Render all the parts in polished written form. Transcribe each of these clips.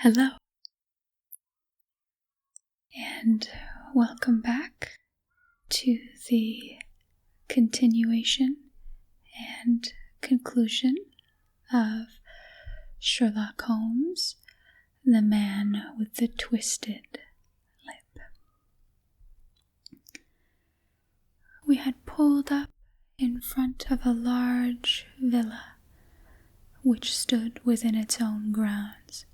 Hello, and welcome back to the continuation and conclusion of Sherlock Holmes, the Man with the Twisted Lip. We had pulled up in front of a large villa which stood within its own grounds.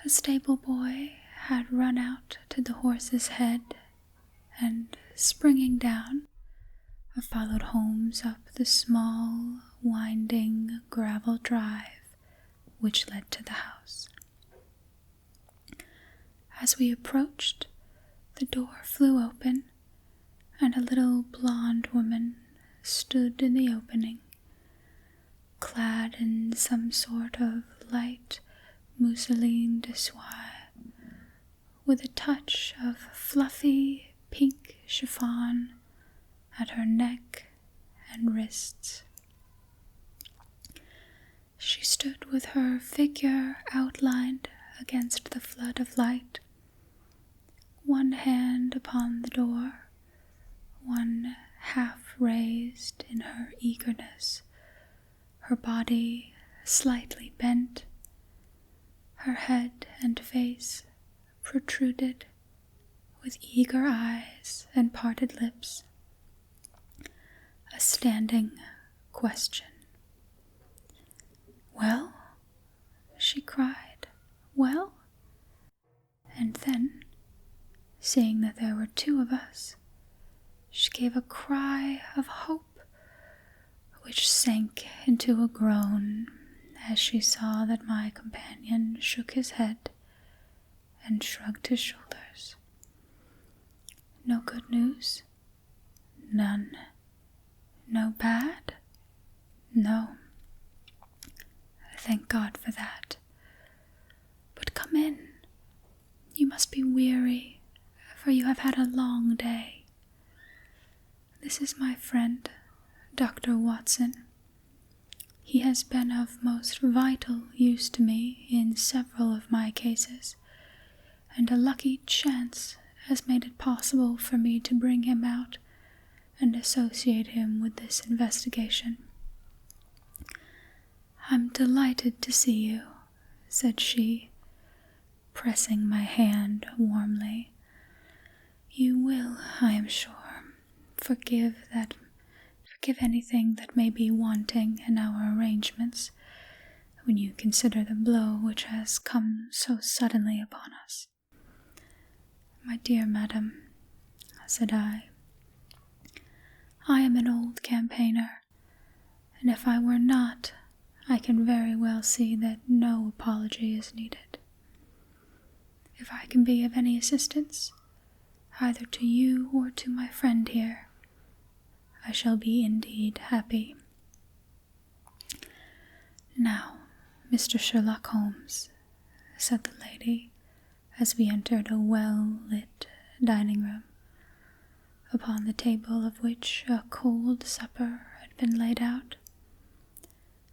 A stable boy had run out to the horse's head and, springing down, followed Holmes up the small, winding gravel drive which led to the house. As we approached, the door flew open, and a little blonde woman stood in the opening, clad in some sort of light mousseline de soie, with a touch of fluffy pink chiffon at her neck and wrists. She stood with her figure outlined against the flood of light, one hand upon the door, one half raised in her eagerness, her body slightly bent, her head and face protruded with eager eyes and parted lips. A standing question. "Well?" she cried. "Well?" And then, seeing that there were two of us, she gave a cry of hope, which sank into a groan as she saw that my companion shook his head and shrugged his shoulders. "No good news?" "None." "No bad?" "No." "Thank God for that. But come in. You must be weary, for you have had a long day. This is my friend, Dr. Watson. He has been of most vital use to me in several of my cases, and a lucky chance has made it possible for me to bring him out and associate him with this investigation." "I'm delighted to see you," said she, pressing my hand warmly. "You will, I am sure, forgive anything that may be wanting in our arrangements, when you consider the blow which has come so suddenly upon us." "My dear madam," said I am an old campaigner, and if I were not, I can very well see that no apology is needed. If I can be of any assistance, either to you or to my friend here, I shall be indeed happy. Now, Mr. Sherlock Holmes," said the lady, as we entered a well-lit dining room, upon the table of which a cold supper had been laid out,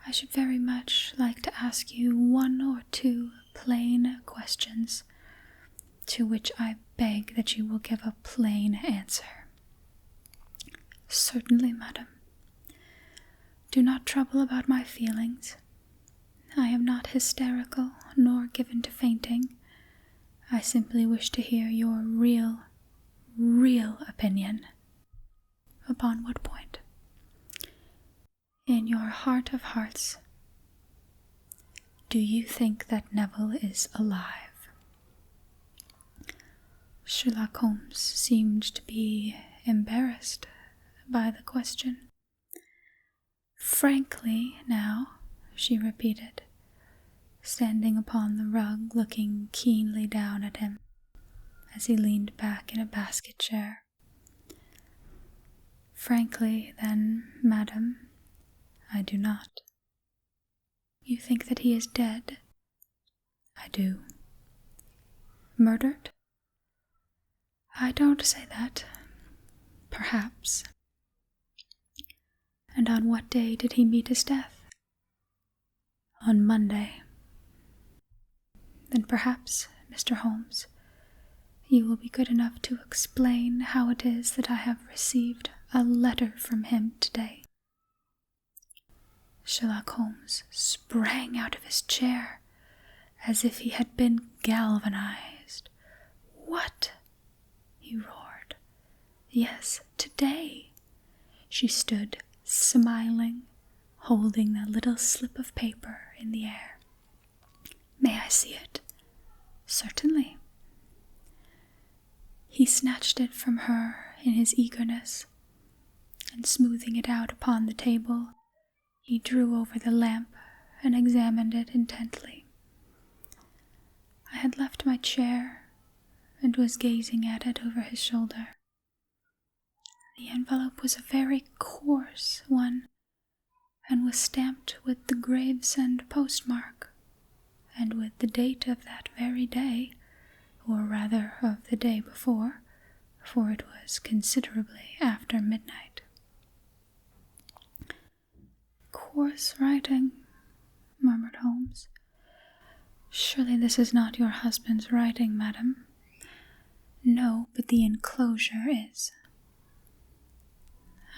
"I should very much like to ask you one or two plain questions, to which I beg that you will give a plain answer." "Certainly, madam. Do not trouble about my feelings. I am not hysterical nor given to fainting. I simply wish to hear your real opinion." "Upon what point?" "In your heart of hearts, do you think that Neville is alive?" Sherlock Holmes seemed to be embarrassed by the question. "Frankly, now," she repeated, standing upon the rug looking keenly down at him as he leaned back in a basket chair. "Frankly, then, madam, I do not." "You think that he is dead?" "I do." "Murdered?" "I don't say that. Perhaps." "And on what day did he meet his death?" "On Monday." Then perhaps, Mr. Holmes, you will be good enough to explain how it is that I have received a letter from him today." Sherlock Holmes sprang out of his chair as if he had been galvanized. "What?" he roared. "Yes, today." She stood smiling, holding the little slip of paper in the air. "May I see it?" "Certainly." He snatched it from her in his eagerness, and smoothing it out upon the table, he drew over the lamp and examined it intently. I had left my chair and was gazing at it over his shoulder. The envelope was a very coarse one, and was stamped with the Gravesend postmark, and with the date of that very day, or rather of the day before, for it was considerably after midnight. "Coarse writing," murmured Holmes. "Surely this is not your husband's writing, madam?" "No, but the enclosure is."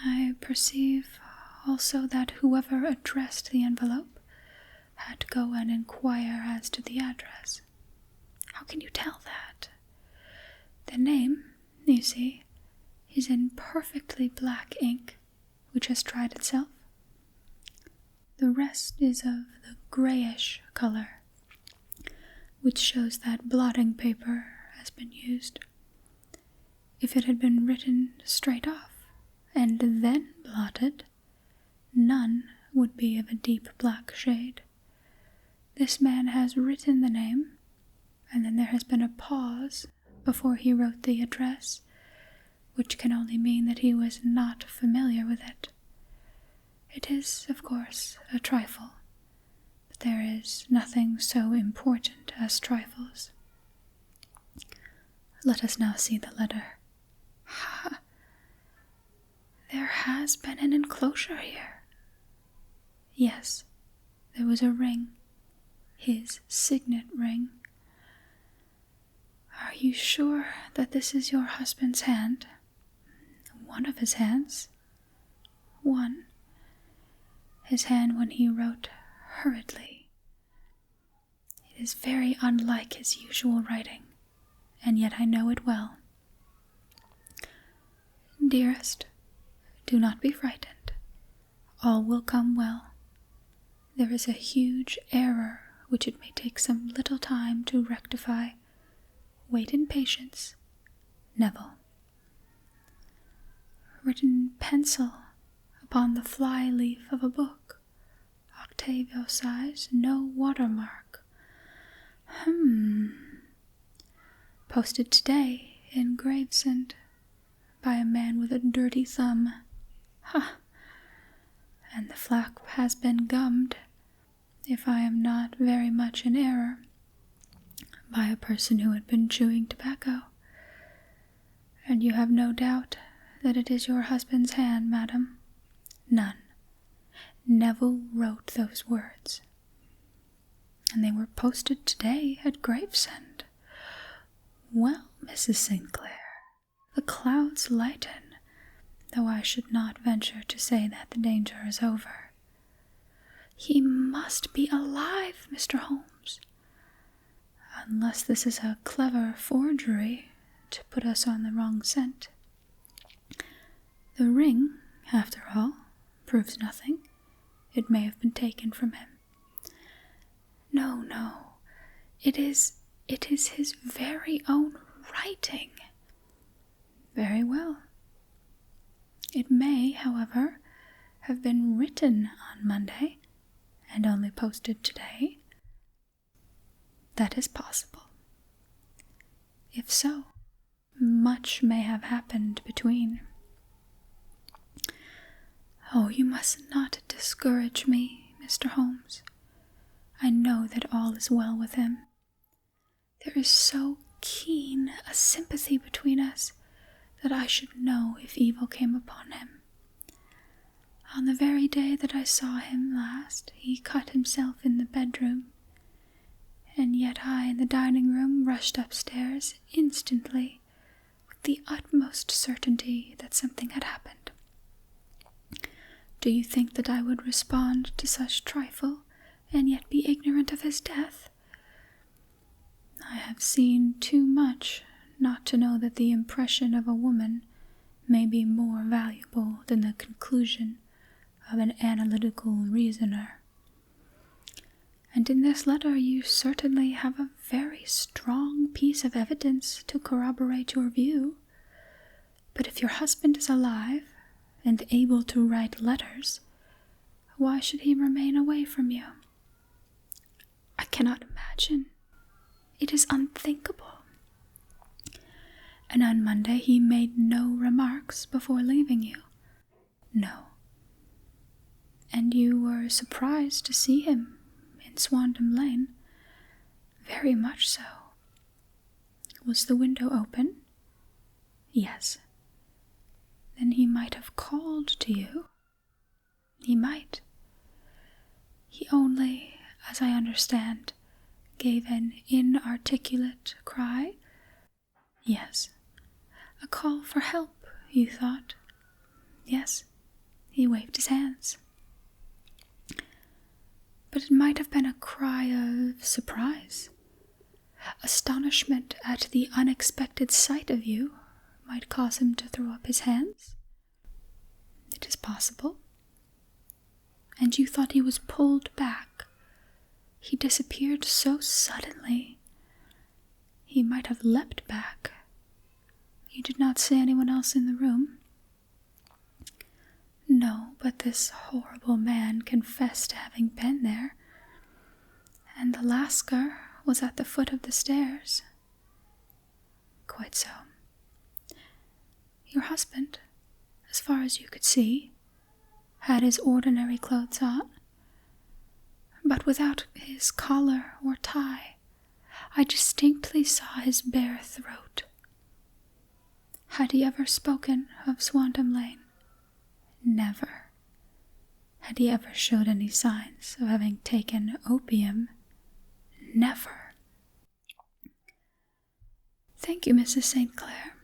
"I perceive also that whoever addressed the envelope had to go and inquire as to the address." "How can you tell that?" "The name, you see, is in perfectly black ink, which has dried itself. The rest is of the grayish color, which shows that blotting paper has been used. If it had been written straight off, and then blotted, none would be of a deep black shade. This man has written the name, and then there has been a pause before he wrote the address, which can only mean that he was not familiar with it. It is, of course, a trifle, but there is nothing so important as trifles. Let us now see the letter. Ha! There has been an enclosure here." "Yes, there was a ring, his signet ring." "Are you sure that this is your husband's hand?" "One of his hands." "One. His hand when he wrote hurriedly. It is very unlike his usual writing, and yet I know it well. Dearest, do not be frightened. All will come well. There is a huge error which it may take some little time to rectify. Wait in patience. Neville." "Written in pencil upon the fly-leaf of a book, octavo size, no watermark. Posted today in Gravesend by a man with a dirty thumb. Ha! And the flap has been gummed, if I am not very much in error, by a person who had been chewing tobacco. And you have no doubt that it is your husband's hand, madam?" "None. Neville wrote those words." "And they were posted today at Gravesend. Well, Mrs. Sinclair, the clouds lighten, though I should not venture to say that the danger is over." "He must be alive, Mr. Holmes." "Unless this is a clever forgery to put us on the wrong scent. The ring, after all, proves nothing. It may have been taken from him." No, it is his very own writing." "Very well. It may, however, have been written on Monday, and only posted today." "That is possible. If so, much may have happened between." "Oh, you must not discourage me, Mr. Holmes. I know that all is well with him. There is so keen a sympathy between us that I should know if evil came upon him. On the very day that I saw him last, he cut himself in the bedroom, and yet I in the dining room rushed upstairs instantly with the utmost certainty that something had happened. Do you think that I would respond to such trifle and yet be ignorant of his death? I have seen too much not to know that the impression of a woman may be more valuable than the conclusion of an analytical reasoner. And in this letter you certainly have a very strong piece of evidence to corroborate your view. But if your husband is alive and able to write letters, why should he remain away from you? I cannot imagine. It is unthinkable. And on Monday he made no remarks before leaving you? No. And you were surprised to see him in Swandam Lane? Very much so. Was the window open? Yes. Then he might have called to you. He might. He only, as I understand, gave an inarticulate cry? Yes. A call for help, you thought? Yes. He waved his hands. But it might have been a cry of surprise. Astonishment at the unexpected sight of you might cause him to throw up his hands. It is possible. And you thought he was pulled back. He disappeared so suddenly. He might have leapt back. You did not see anyone else in the room? No, but this horrible man confessed to having been there, and the Lascar was at the foot of the stairs. Quite so. Your husband, as far as you could see, had his ordinary clothes on, but without his collar or tie. I distinctly saw his bare throat. Had he ever spoken of Swandam Lane? Never. Had he ever showed any signs of having taken opium? Never. Thank you, Mrs. St. Clair.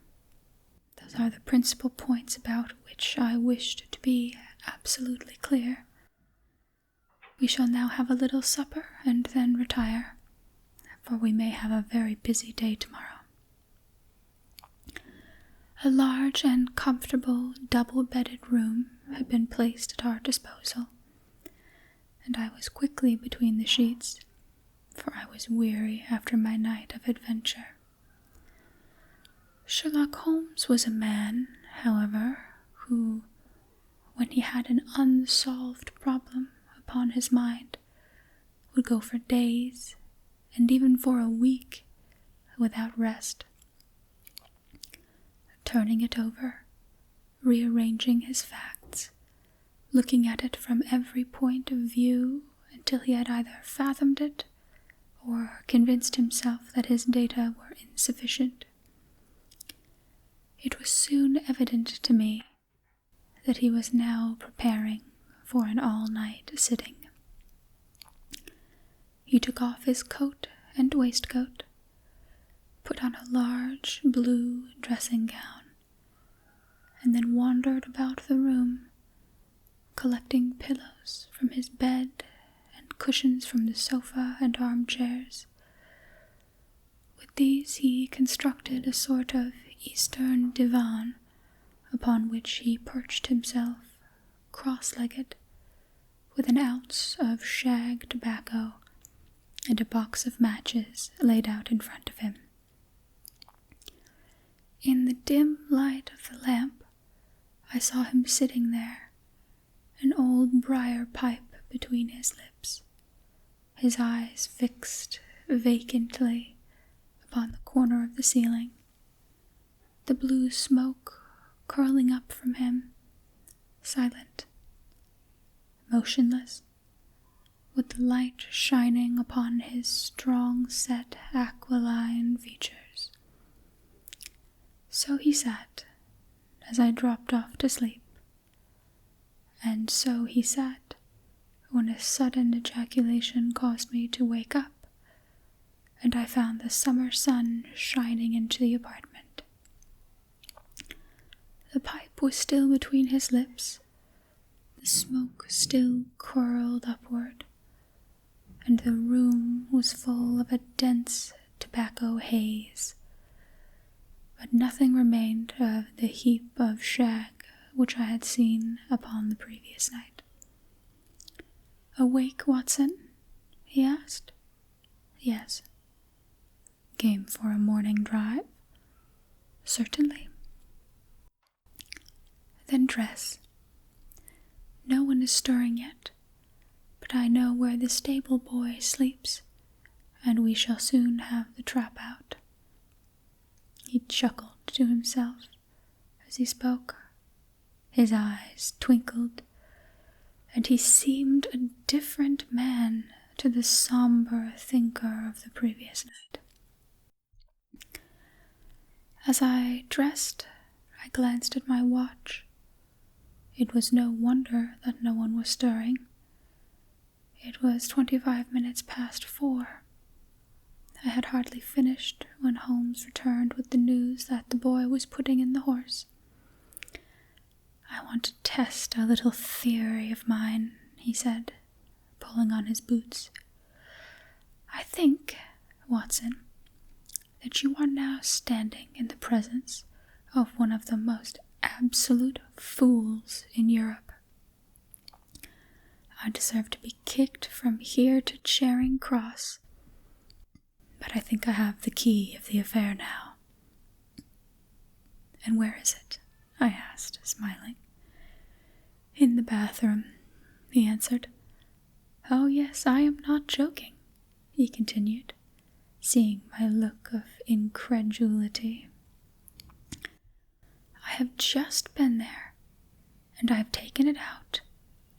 Those are the principal points about which I wished to be absolutely clear. We shall now have a little supper and then retire, for we may have a very busy day tomorrow. A large and comfortable double-bedded room had been placed at our disposal, and I was quickly between the sheets, for I was weary after my night of adventure. Sherlock Holmes was a man, however, who, when he had an unsolved problem upon his mind, would go for days, and even for a week, without rest, turning it over, rearranging his facts, looking at it from every point of view until he had either fathomed it or convinced himself that his data were insufficient. It was soon evident to me that he was now preparing for an all-night sitting. He took off his coat and waistcoat, put on a large blue dressing gown, and then wandered about the room, collecting pillows from his bed and cushions from the sofa and armchairs. With these he constructed a sort of Eastern divan, upon which he perched himself, cross-legged, with an ounce of shag tobacco and a box of matches laid out in front of him. In the dim light of the lamp, I saw him sitting there, an old briar pipe between his lips, his eyes fixed vacantly upon the corner of the ceiling, the blue smoke curling up from him, silent, motionless, with the light shining upon his strong-set aquiline features. So he sat, as I dropped off to sleep, and so he sat when a sudden ejaculation caused me to wake up, and I found the summer sun shining into the apartment. The pipe was still between his lips, the smoke still curled upward, and the room was full of a dense tobacco haze, but nothing remained of the heap of shag which I had seen upon the previous night. "Awake, Watson?" he asked. "Yes." "Came for a morning drive?" "Certainly." "Then dress. No one is stirring yet, but I know where the stable boy sleeps, and we shall soon have the trap out." He chuckled to himself as he spoke. His eyes twinkled, and he seemed a different man to the somber thinker of the previous night. As I dressed, I glanced at my watch. It was no wonder that no one was stirring. It was 25 minutes past 4. I had hardly finished when Holmes returned with the news that the boy was putting in the horse. "I want to test a little theory of mine," he said, pulling on his boots. "I think, Watson, that you are now standing in the presence of one of the most absolute fools in Europe. I deserve to be kicked from here to Charing Cross, but I think I have the key of the affair now." "And where is it?" I asked, smiling. "In the bathroom," he answered. "Oh yes, I am not joking," he continued, seeing my look of incredulity. "I have just been there, and I have taken it out,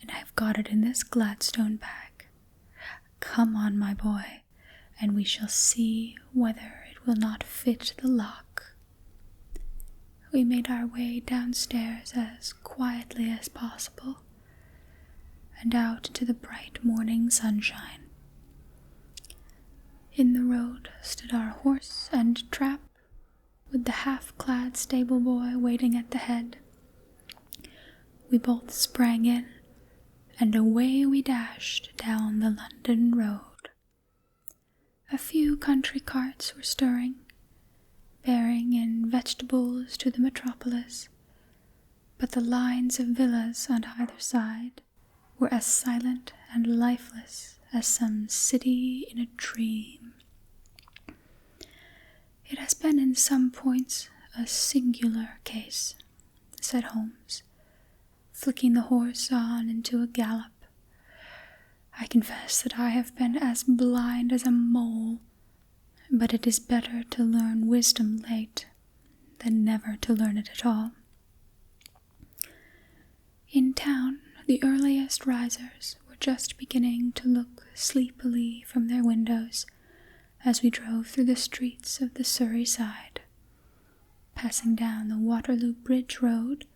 and I have got it in this Gladstone bag. Come on, my boy, and we shall see whether it will not fit the lock." We made our way downstairs as quietly as possible, and out into the bright morning sunshine. In the road stood our horse and trap, with the half-clad stable boy waiting at the head. We both sprang in, and away we dashed down the London road. A few country carts were stirring, bearing in vegetables to the metropolis, but the lines of villas on either side were as silent and lifeless as some city in a dream. "It has been in some points a singular case," said Holmes, flicking the horse on into a gallop. "I confess that I have been as blind as a mole, but it is better to learn wisdom late than never to learn it at all. In town, the earliest risers were just beginning to look sleepily from their windows as we drove through the streets of the Surrey side. Passing down the Waterloo Bridge Road,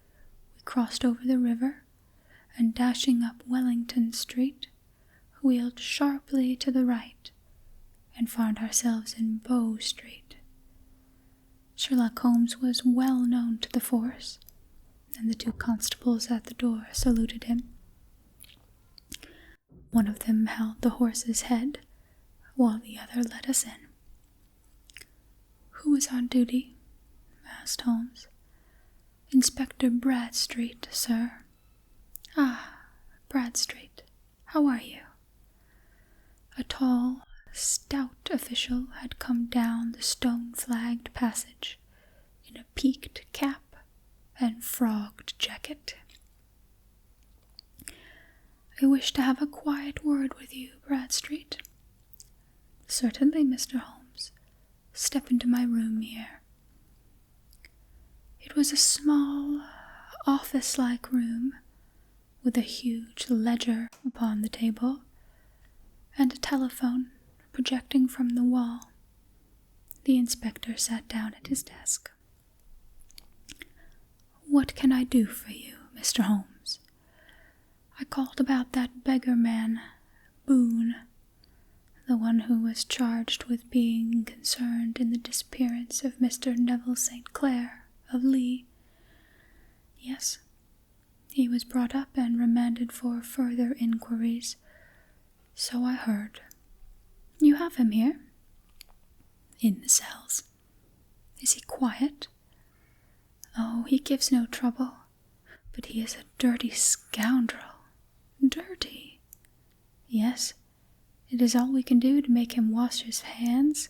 we crossed over the river, and dashing up Wellington Street, wheeled sharply to the right, and found ourselves in Bow Street. Sherlock Holmes was well known to the force, and the two constables at the door saluted him. One of them held the horse's head, while the other led us in. "Who is on duty?" asked Holmes. "Inspector Bradstreet, sir." "Ah, Bradstreet, how are you?" A tall, stout official had come down the stone-flagged passage in a peaked cap and frogged jacket. "I wish to have a quiet word with you, Bradstreet." "Certainly, Mr. Holmes. Step into my room here." It was a small, office-like room, with a huge ledger upon the table, and a telephone projecting from the wall. The inspector sat down at his desk. "What can I do for you, Mr. Holmes?" "I called about that beggar man, Boone. the one who was charged with being concerned in the disappearance of Mr. Neville St. Clair of Lee. Yes, he was brought up and remanded for further inquiries, so I heard. You have him here? In the cells. Is he quiet? Oh, he gives no trouble, but he is a dirty scoundrel. Dirty? Yes, it is all we can do to make him wash his hands,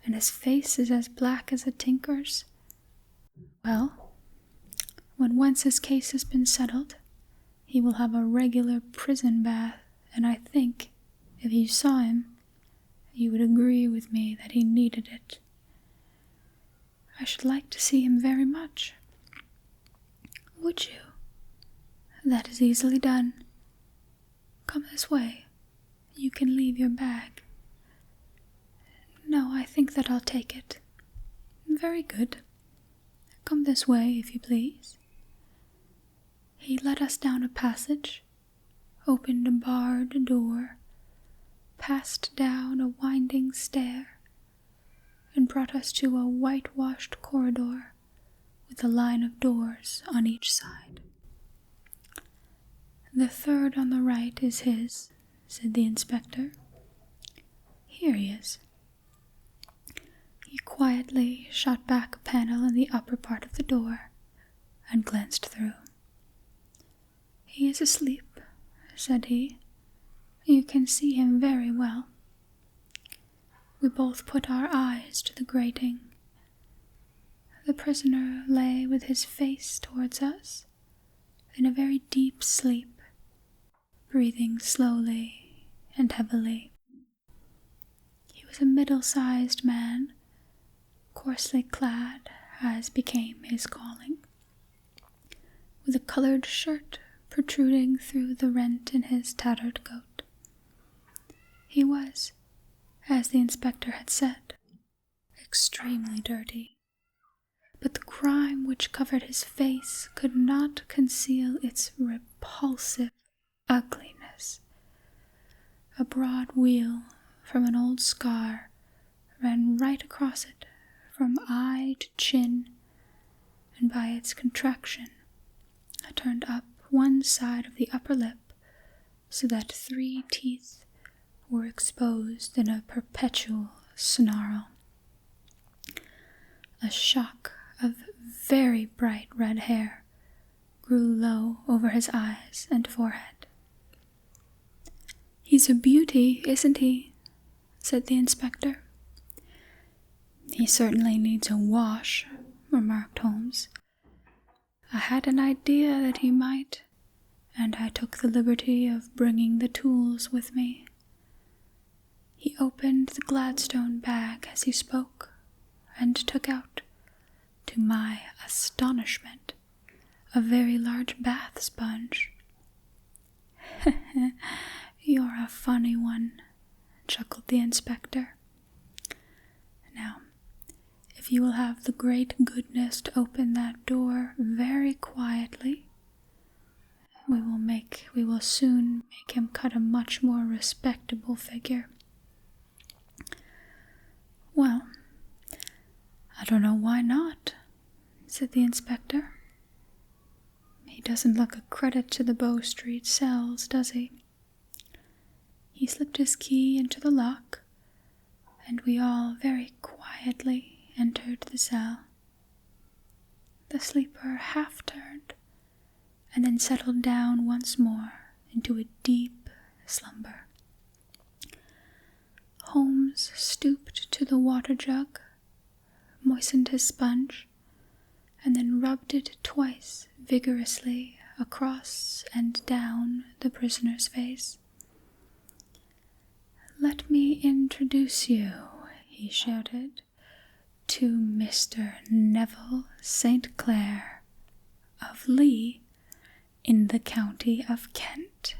and his face is as black as a tinker's. Well, when once his case has been settled, he will have a regular prison bath, and I think, if you saw him, you would agree with me that he needed it. I should like to see him very much. Would you? That is easily done. Come this way. You can leave your bag. No, I think that I'll take it. Very good. Come this way, if you please. He led us down a passage, opened a barred door, passed down a winding stair, and brought us to a whitewashed corridor with a line of doors on each side. The third on the right is his, said the inspector. Here he is. He quietly shot back a panel in the upper part of the door and glanced through. He is asleep, said he. You can see him very well. We both put our eyes to the grating. The prisoner lay with his face towards us, in a very deep sleep, breathing slowly and heavily. He was a middle-sized man, coarsely clad as became his calling, with a colored shirt protruding through the rent in his tattered coat. He was, as the inspector had said, extremely dirty, but the crime which covered his face could not conceal its repulsive ugliness. A broad weal from an old scar ran right across it, from eye to chin, and by its contraction turned up one side of the upper lip, so that 3 teeth were exposed in a perpetual snarl. A shock of very bright red hair grew low over his eyes and forehead. He's a beauty, isn't he? Said the inspector. He certainly needs a wash, remarked Holmes. I had an idea that he might, and I took the liberty of bringing the tools with me. He opened the Gladstone bag as he spoke, and took out, to my astonishment, a very large bath sponge. You're a funny one, chuckled the inspector. Now, if you will have the great goodness to open that door very quietly, we will soon make him cut a much more respectable figure. Well, I don't know why not, said the inspector. He doesn't look a credit to the Bow Street cells, does he? He slipped his key into the lock, and we all very quietly entered the cell. The sleeper half turned, and then settled down once more into a deep slumber. Holmes stooped to the water jug, moistened his sponge, and then rubbed it twice vigorously across and down the prisoner's face. Let me introduce you, he shouted, to Mr. Neville St. Clair of Lee in the county of Kent.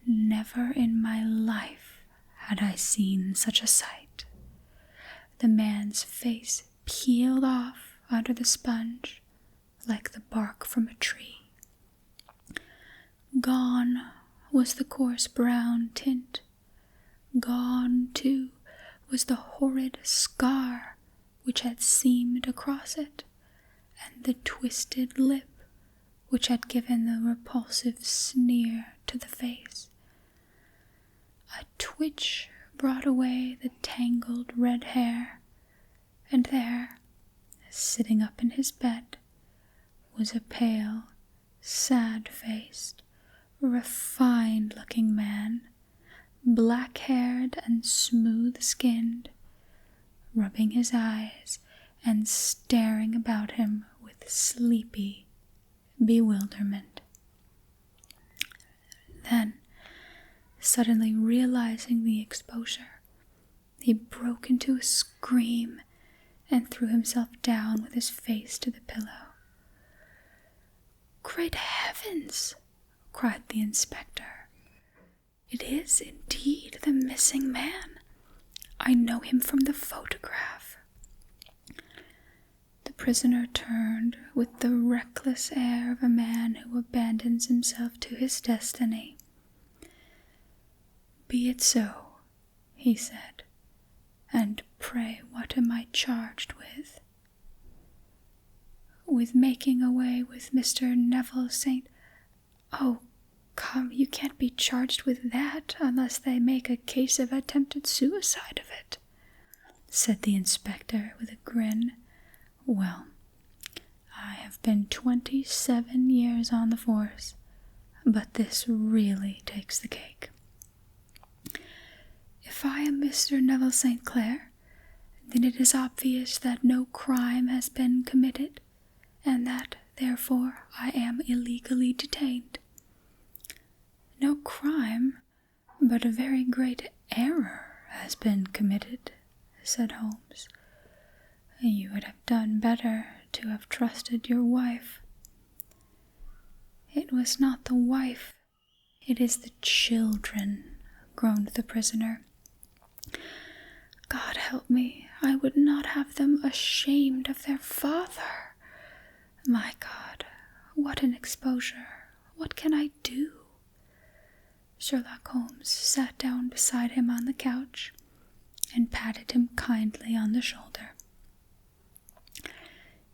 Never in my life had I seen such a sight. The man's face peeled off under the sponge like the bark from a tree. Gone was the coarse brown tint, Gone, too, was the horrid scar which had seamed across it, and the twisted lip which had given the repulsive sneer to the face. A twitch brought away the tangled red hair, and there, sitting up in his bed, was a pale, sad-faced, refined-looking man, black-haired and smooth-skinned, rubbing his eyes and staring about him with sleepy bewilderment. Then, suddenly realizing the exposure, he broke into a scream and threw himself down with his face to the pillow. "Great heavens!" cried the inspector. "It is indeed the missing man. I know him from the photograph." The prisoner turned with the reckless air of a man who abandons himself to his destiny. "Be it so," he said, "and pray what am I charged with?" "With making away with Mr. Neville St. Oh, come, you can't be charged with that unless they make a case of attempted suicide of it," said the inspector with a grin. "Well, I have been 27 years on the force, but this really takes the cake. If I am Mr. Neville St. Clair, then it is obvious that no crime has been committed, and that, therefore, I am illegally detained." "No crime, but a very great error has been committed," said Holmes. "You would have done better to have trusted your wife." "It was not the wife, it is the children," groaned the prisoner. "God help me, I would not have them ashamed of their father. My God, what an exposure! What can I do?" Sherlock Holmes sat down beside him on the couch and patted him kindly on the shoulder.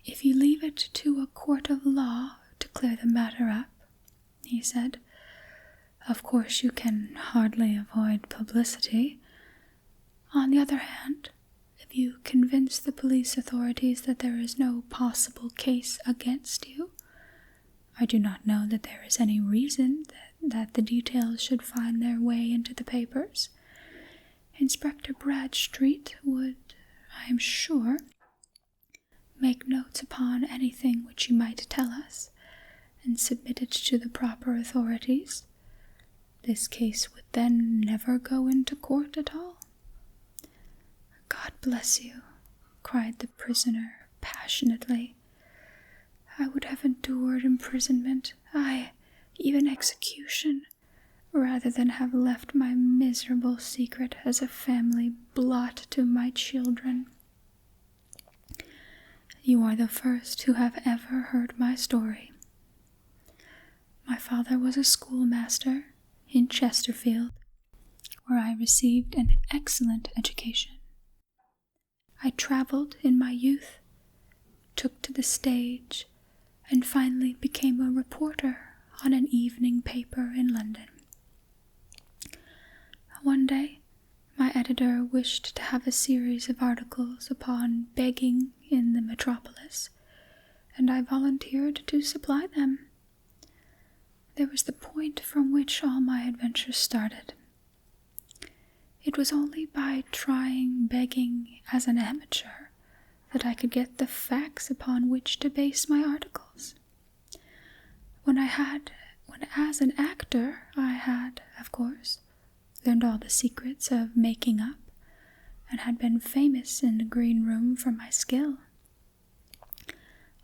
"If you leave it to a court of law to clear the matter up," he said, "of course you can hardly avoid publicity. On the other hand, if you convince the police authorities that there is no possible case against you, I do not know that there is any reason that the details should find their way into the papers. Inspector Bradstreet would, I am sure, make notes upon anything which you might tell us, and submit it to the proper authorities. This case would then never go into court at all." "God bless you," cried the prisoner passionately. "I would have endured imprisonment, aye, even execution, rather than have left my miserable secret as a family blot to my children. You are the first who have ever heard my story. My father was a schoolmaster in Chesterfield, where I received an excellent education. I traveled in my youth, took to the stage, and finally became a reporter on an evening paper in London. One day, my editor wished to have a series of articles upon begging in the metropolis, and I volunteered to supply them. There was the point from which all my adventures started. It was only by trying begging as an amateur that I could get the facts upon which to base my articles. When as an actor, I had, of course, learned all the secrets of making up, and had been famous in the green room for my skill.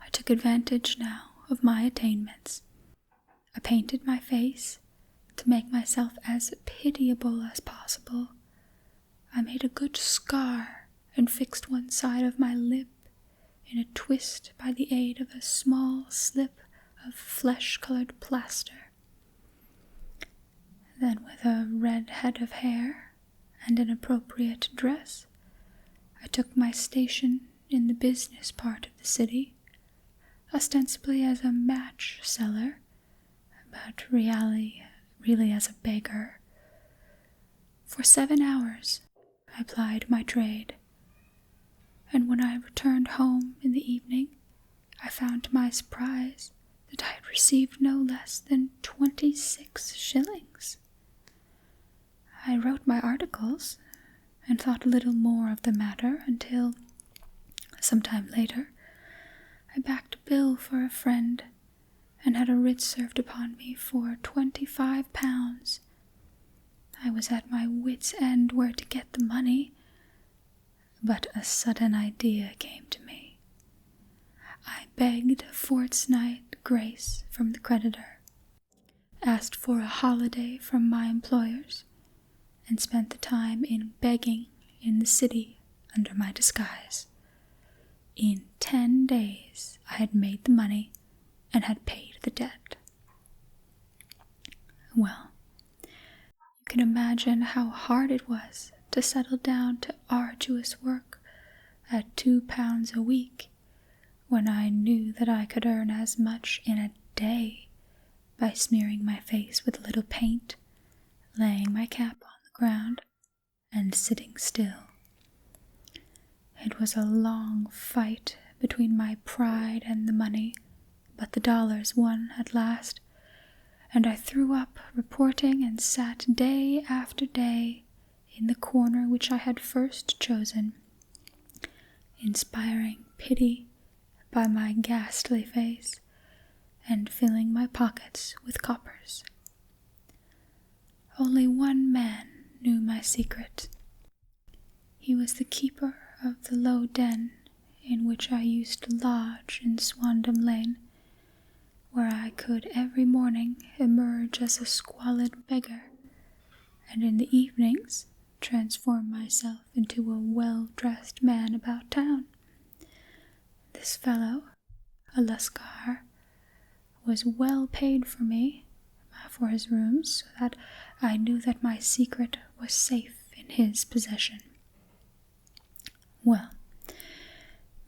I took advantage now of my attainments. I painted my face to make myself as pitiable as possible. I made a good scar and fixed one side of my lip in a twist by the aid of a small slip of flesh-colored plaster. Then with a red head of hair and an appropriate dress, I took my station in the business part of the city, ostensibly as a match seller, but really as a beggar. For 7 hours I plied my trade, and when I returned home in the evening, I found to my surprise that I had received no less than 26 shillings. I wrote my articles and thought little more of the matter until, some time later, I backed a bill for a friend and had a writ served upon me for £25. I was at my wit's end where to get the money, but a sudden idea came to me. I begged a fortnight grace from the creditor, asked for a holiday from my employers, and spent the time in begging in the city under my disguise. In 10 days I had made the money and had paid the debt. Well, you can imagine how hard it was to settle down to arduous work at £2 a week, when I knew that I could earn as much in a day by smearing my face with a little paint, laying my cap on the ground, and sitting still. It was a long fight between my pride and the money, but the dollars won at last, and I threw up reporting and sat day after day in the corner which I had first chosen, inspiring pity by my ghastly face and filling my pockets with coppers. Only one man knew my secret. He was the keeper of the low den in which I used to lodge in Swandam Lane, where I could every morning emerge as a squalid beggar, and in the evenings transform myself into a well-dressed man about town. This fellow, a Lascar, was well paid for me, for his rooms, so that I knew that my secret was safe in his possession. Well,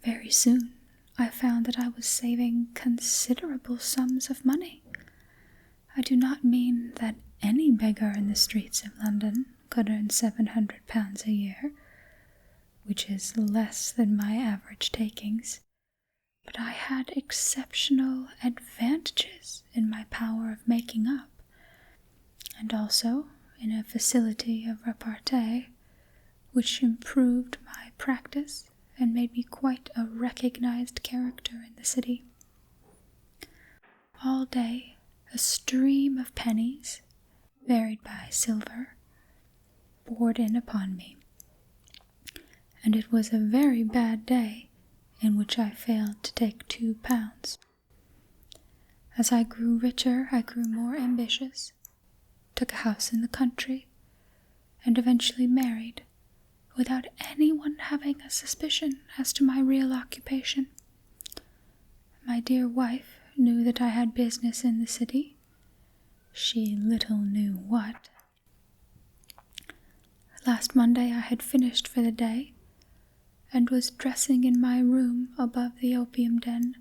very soon I found that I was saving considerable sums of money. I do not mean that any beggar in the streets of London could earn £700 a year, which is less than my average takings, but I had exceptional advantages in my power of making up, and also in a facility of repartee, which improved my practice and made me quite a recognized character in the city. All day a stream of pennies, varied by silver, poured in upon me, and it was a very bad day in which I failed to take £2. As I grew richer, I grew more ambitious, took a house in the country, and eventually married, without anyone having a suspicion as to my real occupation. My dear wife knew that I had business in the city. She little knew what. Last Monday I had finished for the day, and was dressing in my room above the opium den,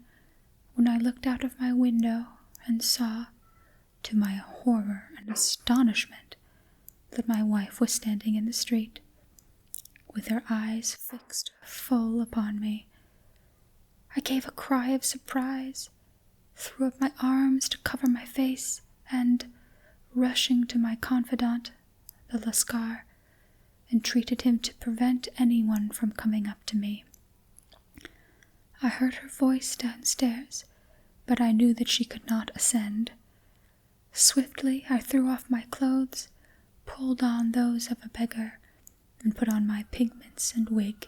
when I looked out of my window and saw, to my horror and astonishment, that my wife was standing in the street, with her eyes fixed full upon me. I gave a cry of surprise, threw up my arms to cover my face, and, rushing to my confidant, the Lascar, entreated him to prevent anyone from coming up to me. I heard her voice downstairs, but I knew that she could not ascend. Swiftly I threw off my clothes, pulled on those of a beggar, and put on my pigments and wig.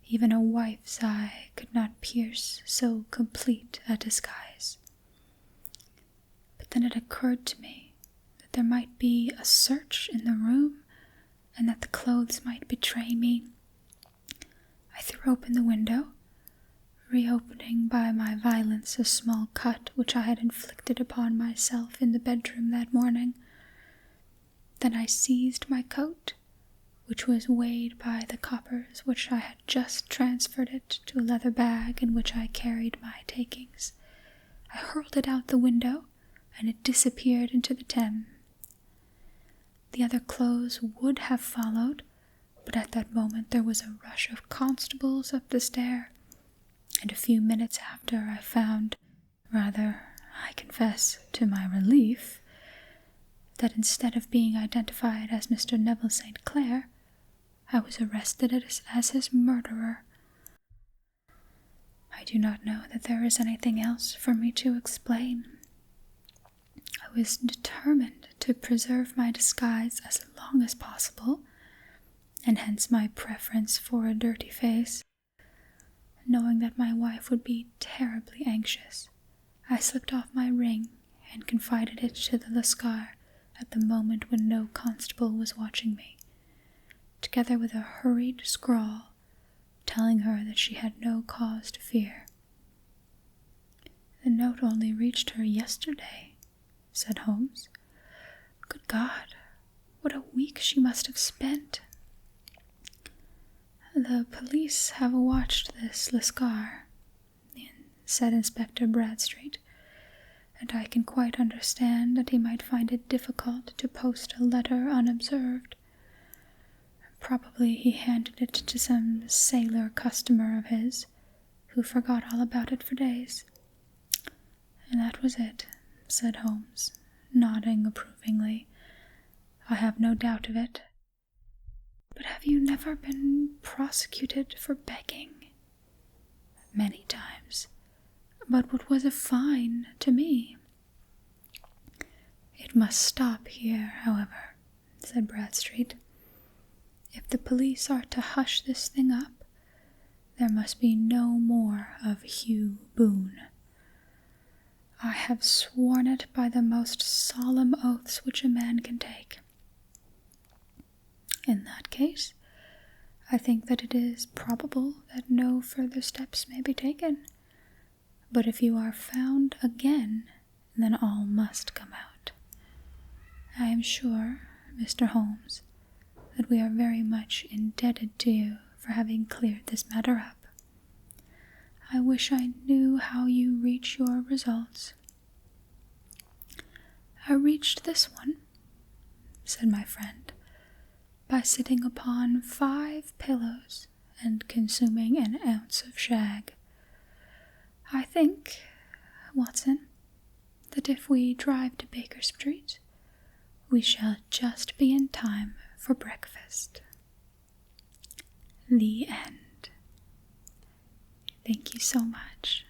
Even a wife's eye could not pierce so complete a disguise. But then it occurred to me that there might be a search in the room, and that the clothes might betray me. I threw open the window, reopening by my violence a small cut which I had inflicted upon myself in the bedroom that morning. Then I seized my coat which was weighed by the coppers which I had just transferred it to a leather bag in which I carried my takings. I hurled it out the window, and it disappeared into the Thames. The other clothes would have followed, but at that moment there was a rush of constables up the stair, and a few minutes after I found, rather, I confess, to my relief, that instead of being identified as Mr. Neville St. Clair, I was arrested as his murderer. I do not know that there is anything else for me to explain. I was determined to preserve my disguise as long as possible, and hence my preference for a dirty face. Knowing that my wife would be terribly anxious, I slipped off my ring and confided it to the Lascar at the moment when no constable was watching me, together with a hurried scrawl telling her that she had no cause to fear. "The note only reached her yesterday," said Holmes. "Good God, what a week she must have spent." "The police have watched this Lascar," said Inspector Bradstreet, "and I can quite understand that he might find it difficult to post a letter unobserved. Probably he handed it to some sailor customer of his, who forgot all about it for days." "And that was it," said Holmes, nodding approvingly. "I have no doubt of it. But have you never been prosecuted for begging?" "Many times. But what was a fine to me?" "It must stop here, however," said Bradstreet. "If the police are to hush this thing up, there must be no more of Hugh Boone. I have sworn it by the most solemn oaths which a man can take. In that case, I think that it is probable that no further steps may be taken. But if you are found again, then all must come out. I am sure, Mr. Holmes, that we are very much indebted to you for having cleared this matter up. I wish I knew how you reach your results." "I reached this one," said my friend, "by sitting upon 5 pillows and consuming an ounce of shag. I think, Watson, that if we drive to Baker Street, we shall just be in time for breakfast." The end. Thank you so much.